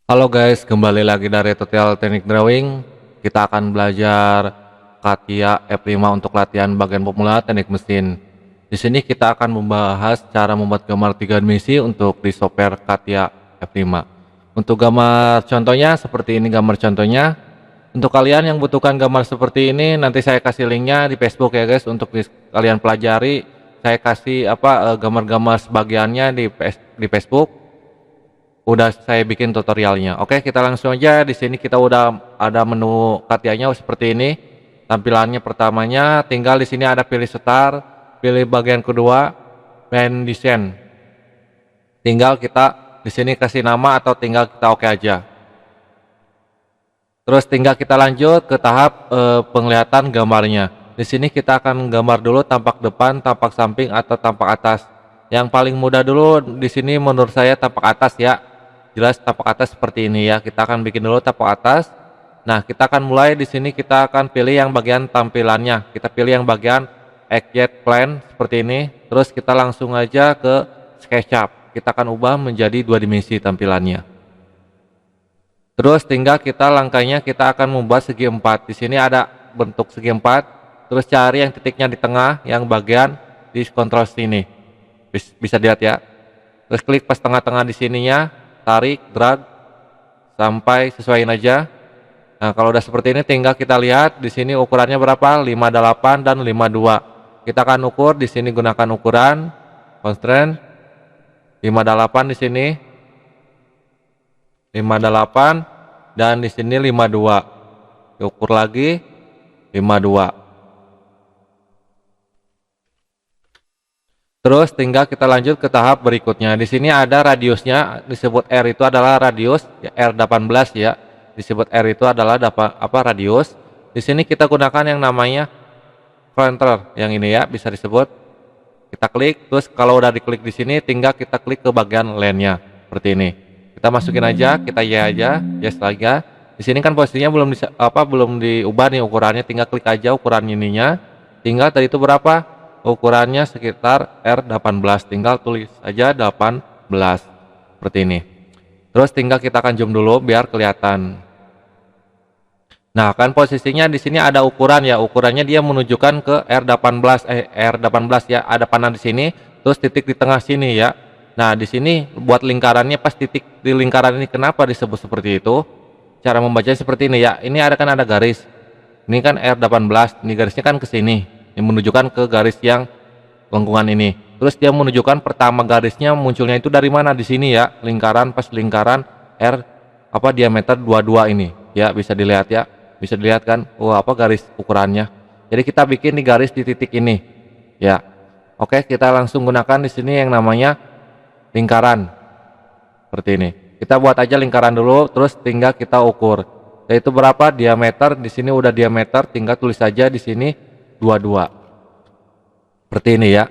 Halo guys, kembali lagi dari tutorial teknik drawing. Kita akan belajar CATIA F5 untuk latihan bagian pemula teknik mesin. Di sini kita akan membahas cara membuat gambar 3 dimensi untuk di software CATIA F5. Untuk gambar contohnya seperti ini gambar contohnya. Untuk kalian yang butuhkan gambar seperti ini, nanti saya kasih linknya di Facebook ya guys untuk kalian pelajari. Saya kasih gambar-gambar sebagiannya di Facebook. Udah saya bikin tutorialnya. Oke, kita langsung aja. Di sini kita udah ada menu CATIA-nya seperti ini. Tampilannya pertamanya tinggal di sini ada pilih start, pilih bagian kedua, main design. Tinggal kita di sini kasih nama atau tinggal kita oke aja. Terus tinggal kita lanjut ke tahap penglihatan gambarnya. Di sini kita akan gambar dulu tampak depan, tampak samping atau tampak atas. Yang paling mudah dulu di sini menurut saya tampak atas ya. Jelas tampak atas seperti ini ya. Kita akan bikin dulu tampak atas. Nah, kita akan mulai di sini kita akan pilih yang bagian tampilannya. Kita pilih yang bagian Exit Plan seperti ini. Terus kita langsung aja ke SketchUp. Kita akan ubah menjadi 2 dimensi tampilannya. Terus tinggal kita langkahnya kita akan membuat segi 4. Di sini ada bentuk segi 4. Terus cari yang titiknya di tengah, yang bagian di kontrol sini. Bisa dilihat ya. Terus klik pas tengah-tengah di sininya, tarik, drag sampai sesuaiin aja. Nah, kalau udah seperti ini tinggal kita lihat di sini ukurannya berapa? 58 dan 52. Kita akan ukur di sini gunakan ukuran constraint 58 di sini. 58 dan di sini 52. Diukur lagi 52. Terus tinggal kita lanjut ke tahap berikutnya. Di sini ada radiusnya, disebut R itu adalah radius ya, R18 ya. Disebut R itu adalah radius. Di sini kita gunakan yang namanya pointer yang ini ya, bisa disebut. Kita klik, terus kalau udah diklik di sini tinggal kita klik ke bagian line-nya seperti ini. Kita masukin aja, kita ya aja, yes lagi. Di sini kan posisinya belum diubah nih ukurannya, tinggal klik aja ukuran ininya. Tinggal tadi itu berapa? Ukurannya sekitar R18, tinggal tulis aja 18 seperti ini. Terus tinggal kita akan zoom dulu biar kelihatan. Nah, kan posisinya di sini ada ukuran ya, ukurannya dia menunjukkan ke R18 ya, ada panah di sini, terus titik di tengah sini ya. Nah, di sini buat lingkarannya pas titik di lingkaran ini kenapa disebut seperti itu? Cara membacanya seperti ini ya. Ini ada garis. Ini kan R18, ini garisnya kan ke sini. Yang menunjukkan ke garis yang lengkungan ini. Terus dia menunjukkan pertama garisnya munculnya itu dari mana? Di sini ya, lingkaran pas lingkaran diameter 22 ini. Ya, bisa dilihat ya. Bisa dilihat kan? Garis ukurannya. Jadi kita bikin di garis di titik ini. Ya. Oke, kita langsung gunakan di sini yang namanya lingkaran seperti ini. Kita buat aja lingkaran dulu, terus tinggal kita ukur. Yaitu berapa diameter? Di sini udah diameter, tinggal tulis saja di sini 22. Seperti ini ya.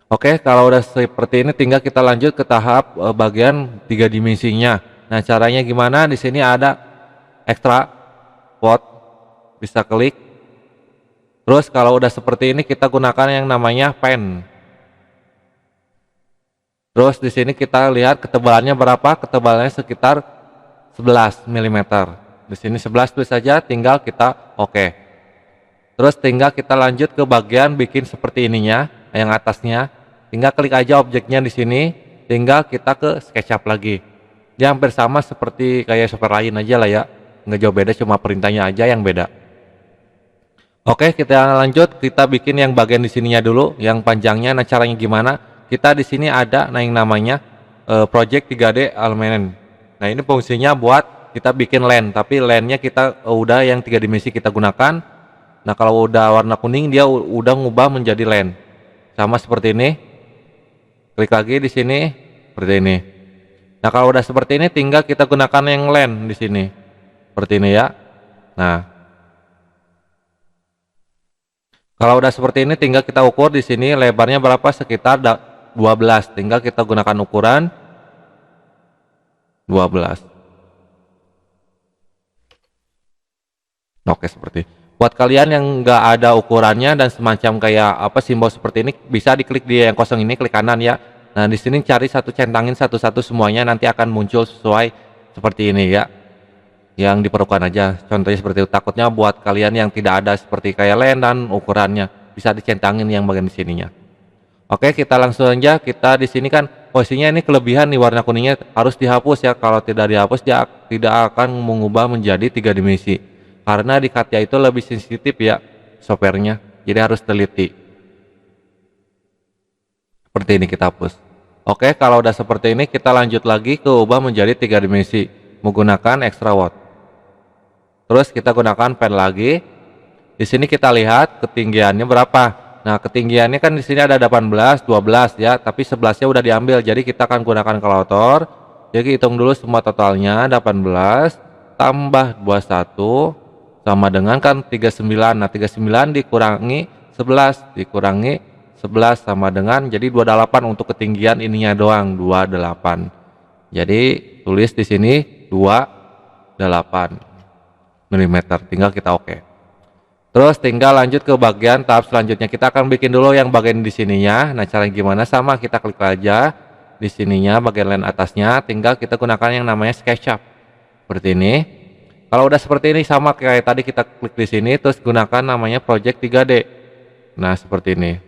Oke, kalau udah seperti ini tinggal kita lanjut ke tahap bagian 3 dimensinya. Nah, caranya gimana? Di sini ada extra pot, bisa klik. Terus kalau udah seperti ini kita gunakan yang namanya pen. Terus di sini kita lihat ketebalannya berapa? Ketebalannya sekitar 11 mm. Di sini 11 tulis saja, tinggal kita oke. Terus tinggal kita lanjut ke bagian bikin seperti ininya, yang atasnya. Tinggal klik aja objeknya di sini, tinggal kita ke SketchUp lagi. Dia hampir sama seperti kayak software lain aja lah ya. Nggak jauh beda, cuma perintahnya aja yang beda. Oke, kita lanjut, kita bikin yang bagian di sininya dulu, yang panjangnya. Nah, caranya gimana? Kita di sini ada yang namanya project 3D element. Nah, ini fungsinya buat kita bikin line, tapi line-nya kita udah yang 3 dimensi kita gunakan. Nah, kalau udah warna kuning dia udah ngubah menjadi line. Sama seperti ini. Klik lagi di sini seperti ini. Nah, kalau udah seperti ini tinggal kita gunakan yang line di sini. Seperti ini ya. Nah, kalau udah seperti ini tinggal kita ukur di sini lebarnya berapa, sekitar 12. Tinggal kita gunakan ukuran 12. Oke, seperti. Buat kalian yang nggak ada ukurannya dan semacam kayak simbol seperti ini, bisa diklik di yang kosong ini, klik kanan ya. Nah, di sini cari centangin satu-satu semuanya, nanti akan muncul sesuai seperti ini ya, yang diperlukan aja. Contohnya seperti itu. Takutnya buat kalian yang tidak ada seperti kayak lem dan ukurannya bisa dicentangin yang bagian di sininya. Oke, kita langsung aja. Kita di sini kan posisinya ini kelebihan nih, warna kuningnya harus dihapus ya. Kalau tidak dihapus dia tidak akan mengubah menjadi 3 dimensi. Karena di Katya itu lebih sensitif ya softwarenya. Jadi harus teliti. Seperti ini kita hapus. Oke, kalau udah seperti ini kita lanjut lagi ke ubah menjadi 3 dimensi menggunakan extra watt. Terus kita gunakan pen lagi. Di sini kita lihat ketinggiannya berapa. Nah, ketinggiannya kan di sini ada 18, 12 ya, tapi 11-nya udah diambil. Jadi kita akan gunakan kalkulator. Jadi hitung dulu semua totalnya, 18 tambah 21 sama dengan kan 39. Nah, 39 dikurangi 11 dikurangi 11 sama dengan jadi 28 untuk ketinggian ininya doang, 28. Jadi tulis di sini 28 mm, tinggal kita oke. Terus tinggal lanjut ke bagian tahap selanjutnya. Kita akan bikin dulu yang bagian di sininya. Nah, caranya gimana? Sama, kita klik aja di sininya bagian line atasnya, tinggal kita gunakan yang namanya SketchUp. Seperti ini. Kalau udah seperti ini sama kayak tadi, kita klik di sini terus gunakan namanya Project 3D. Nah, seperti ini.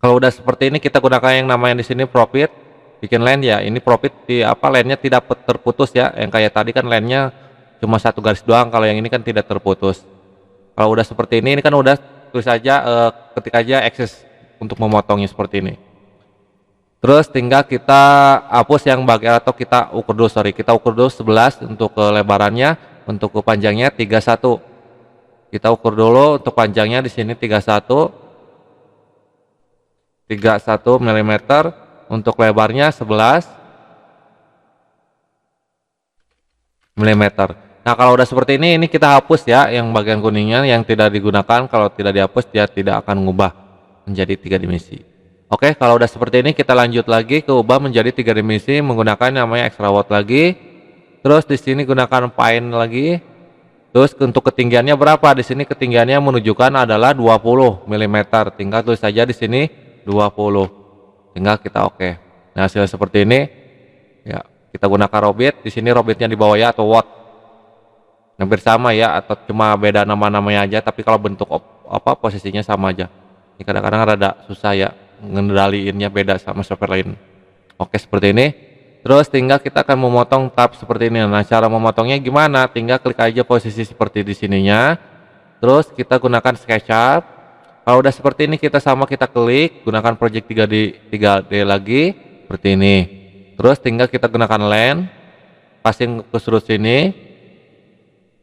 Kalau udah seperti ini kita gunakan yang namanya di sini Profit, bikin line ya. Ini Profit di apa, line-nya tidak terputus ya. Yang kayak tadi kan line-nya cuma satu garis doang, kalau yang ini kan tidak terputus. Kalau udah seperti ini kan udah tulis aja, ketik aja access untuk memotongnya seperti ini. Terus tinggal kita hapus yang bagian atau kita ukur dulu, kita ukur dulu 11 untuk kelebarannya, untuk panjangnya 31. Kita ukur dulu untuk panjangnya di sini 31 mm, untuk lebarnya 11 mm. Nah, kalau udah seperti ini kita hapus ya yang bagian kuningnya yang tidak digunakan. Kalau tidak dihapus dia tidak akan mengubah menjadi 3 dimensi. Oke, kalau udah seperti ini kita lanjut lagi ke ubah menjadi 3 dimensi menggunakan namanya extra watt lagi. Terus di sini gunakan Paint lagi. Terus untuk ketinggiannya berapa? Di sini ketinggiannya menunjukkan adalah 20 mm. Tinggal tulis saja di sini 20. Tinggal kita oke. Nah, hasil seperti ini ya, kita gunakan Robit. Di sini Robitnya di bawah ya, atau watt. Hampir sama ya, atau cuma beda nama-namanya aja, tapi kalau bentuk posisinya sama aja. Ini kadang-kadang rada susah ya ngendaliinnya, beda sama software lain. Oke, seperti ini. Terus tinggal kita akan memotong tab seperti ini. Nah, cara memotongnya gimana? Tinggal klik aja posisi seperti di sininya. Terus kita gunakan SketchUp. Kalau udah seperti ini kita klik, gunakan Project 3D lagi seperti ini. Terus tinggal kita gunakan Line, pasin ke sudut sini.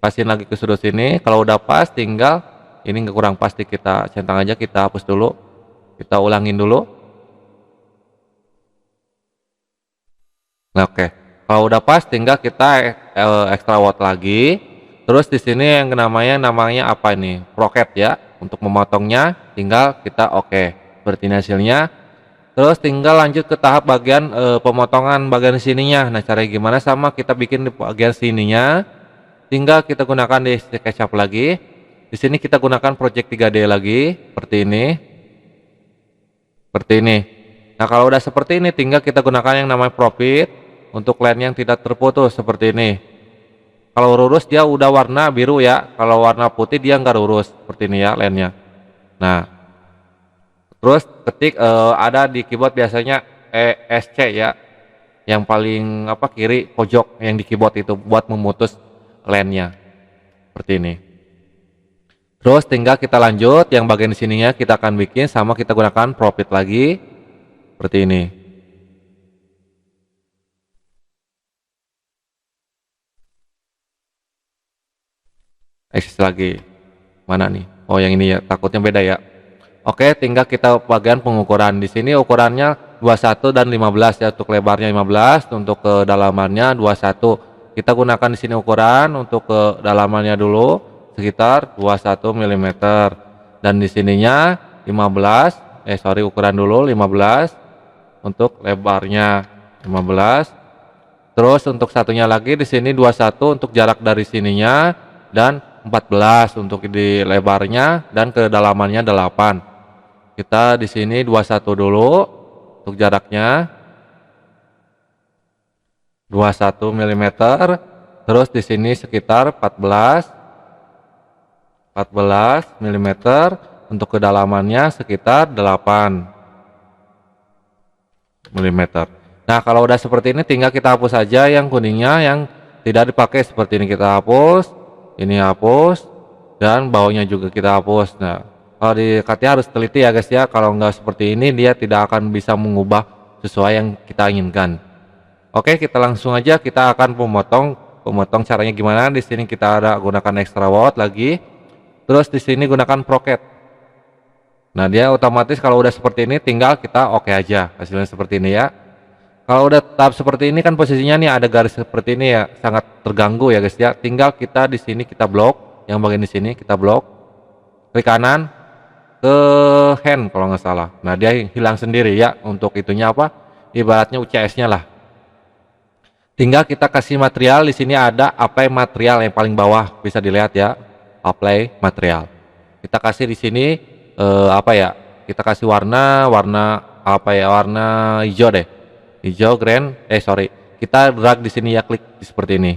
Pasin lagi ke sudut sini. Kalau udah pas tinggal, ini kurang pasti kita centang aja, kita hapus dulu, kita ulangin dulu. Nah, oke. Kalau udah pas tinggal kita extra watt lagi. Terus di sini yang namanya apa ini? Proket ya. Untuk memotongnya tinggal kita oke. Seperti ini hasilnya. Terus tinggal lanjut ke tahap bagian pemotongan bagian sininya. Nah, caranya gimana? Sama, kita bikin di bagian sininya. Tinggal kita gunakan di SketchUp lagi. Di sini kita gunakan Project 3D lagi seperti ini. Seperti ini. Nah, kalau udah seperti ini tinggal kita gunakan yang namanya Profit untuk line yang tidak terputus seperti ini. Kalau lurus dia udah warna biru ya. Kalau warna putih dia nggak lurus seperti ini ya line-nya. Nah, terus ketik ada di keyboard biasanya ESC ya. Yang paling kiri pojok yang di keyboard itu buat memutus line-nya seperti ini. Terus tinggal kita lanjut yang bagian di sininya kita akan bikin sama, kita gunakan Profit lagi seperti ini. Eksis lagi. Mana nih? Oh, yang ini ya, takutnya beda ya. Oke, tinggal kita bagian pengukuran. Di sini ukurannya 21 dan 15 ya, untuk lebarnya 15, untuk kedalamannya 21. Kita gunakan di sini ukuran untuk kedalamannya dulu sekitar 21 mm dan di sininya 15. Ukuran dulu 15 untuk lebarnya 15. Terus untuk satunya lagi di sini 21 untuk jarak dari sininya dan 14 untuk di lebarnya dan kedalamannya 8. Kita di sini 21 dulu untuk jaraknya. 21 mm. Terus di sini sekitar 14 mm. Untuk kedalamannya sekitar 8 mm. Nah, kalau udah seperti ini tinggal kita hapus saja yang kuningnya yang tidak dipakai. Seperti ini kita hapus, ini hapus, dan bawahnya juga kita hapus. Nah, kalau di cutnya harus teliti ya guys ya, kalau nggak seperti ini dia tidak akan bisa mengubah sesuai yang kita inginkan. Oke, kita langsung aja, kita akan pemotong caranya gimana. Di sini kita ada gunakan extra word lagi, terus di sini gunakan proket. Nah, dia otomatis kalau udah seperti ini tinggal kita oke aja, hasilnya seperti ini ya. Kalau udah tahap seperti ini kan posisinya nih ada garis seperti ini ya, sangat terganggu ya guys ya. Tinggal kita di sini kita blok, yang bagian di sini kita blok, klik kanan ke hand kalau nggak salah. Nah, dia hilang sendiri ya. Untuk itunya apa? Ibaratnya UCS-nya lah. Tinggal kita kasih material. Di sini ada apply material yang paling bawah, bisa dilihat ya, apply material. Kita kasih di sini apa ya? Kita kasih warna apa ya? Warna hijau deh. Hijau grand, kita drag di sini ya, klik seperti ini.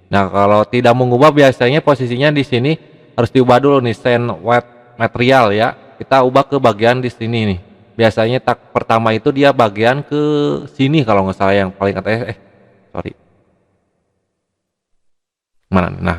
Nah, kalau tidak mengubah biasanya posisinya di sini harus diubah dulu nih, send wet material ya. Kita ubah ke bagian di sini nih. Biasanya pertama itu dia bagian ke sini kalau nggak salah, yang paling atas mana? Nah,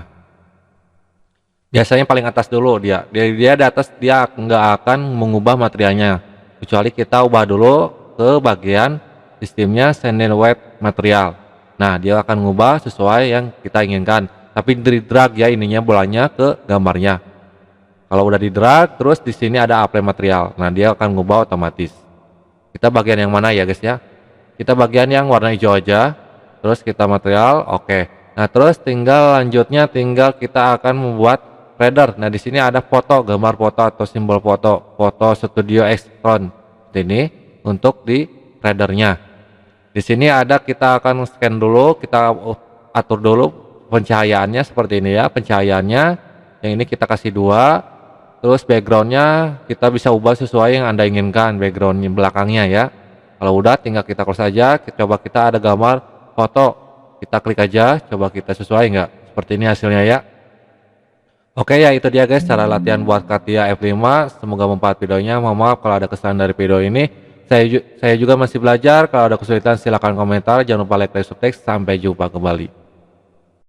biasanya paling atas dulu dia di atas, dia nggak akan mengubah materialnya kecuali kita ubah dulu ke bagian sistemnya send wet material. Nah, dia akan mengubah sesuai yang kita inginkan, tapi di drag ya, ininya bolanya ke gambarnya. Kalau udah di drag, terus di sini ada apply material. Nah, dia akan mengubah otomatis. Kita bagian yang mana ya guys ya? Kita bagian yang warna hijau aja. Terus kita material, oke. Nah, terus lanjutnya tinggal kita akan membuat header. Nah, di sini ada foto, gambar foto atau simbol foto Studio Extron. Ini untuk di headernya. Di sini ada, kita akan scan dulu, kita atur dulu pencahayaannya seperti ini ya. Pencahayaannya yang ini kita kasih 2. Terus backgroundnya kita bisa ubah sesuai yang Anda inginkan, backgroundnya belakangnya ya. Kalau udah tinggal kita close saja. Coba kita ada gambar foto, kita klik aja, coba kita sesuai nggak. Seperti ini hasilnya ya. Oke ya, itu dia guys cara latihan buat CATIA F5. Semoga bermanfaat videonya. Mohon maaf kalau ada kesalahan dari video ini. Saya juga masih belajar. Kalau ada kesulitan silahkan komentar. Jangan lupa like dan subscribe. Sampai jumpa kembali.